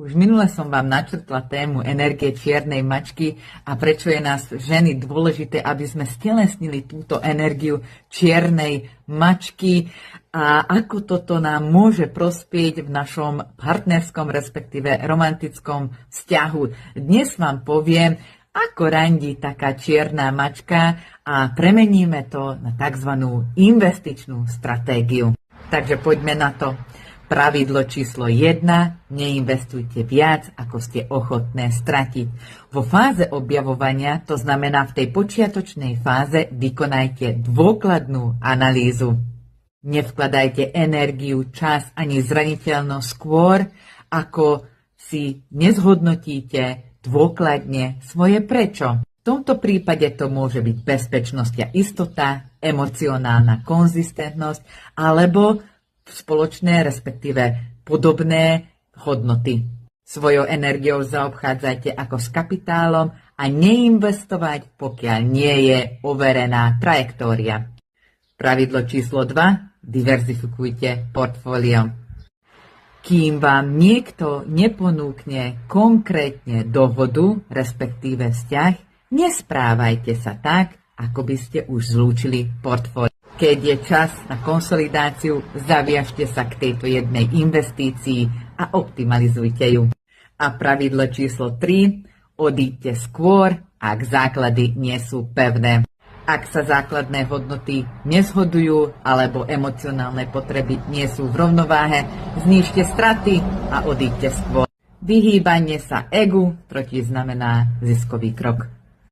Už minule som vám načrtla tému energie čiernej mačky a prečo je nás ženy dôležité, aby sme stelesnili túto energiu čiernej mačky a ako toto nám môže prospieť v našom partnerskom, respektíve romantickom vzťahu. Dnes vám poviem, ako randí taká čierna mačka a premeníme to na tzv. Investičnú stratégiu. Takže poďme na to. Pravidlo číslo 1. Neinvestujte viac, ako ste ochotné stratiť. Vo fáze objavovania, to znamená v tej počiatočnej fáze, vykonajte dôkladnú analýzu. Nevkladajte energiu, čas ani zraniteľnosť skôr, ako si nezhodnotíte dôkladne svoje prečo. V tomto prípade to môže byť bezpečnosť a istota, emocionálna konzistentnosť alebo spoločné, respektíve podobné hodnoty. Svojou energiou zaobchádzajte ako s kapitálom a neinvestovať, pokiaľ nie je overená trajektória. Pravidlo číslo 2. Diverzifikujte portfólio. Kým vám niekto neponúkne konkrétne dohodu, respektíve vzťah, nesprávajte sa tak, ako by ste už zlúčili portfólio. Keď je čas na konsolidáciu, zaviažte sa k tejto jednej investícii a optimalizujte ju. A pravidlo číslo 3. Odíďte skôr, ak základy nie sú pevné. Ak sa základné hodnoty nezhodujú alebo emocionálne potreby nie sú v rovnováhe, znížte straty a odíďte skôr. Vyhýbanie sa egu proti znamená ziskový krok.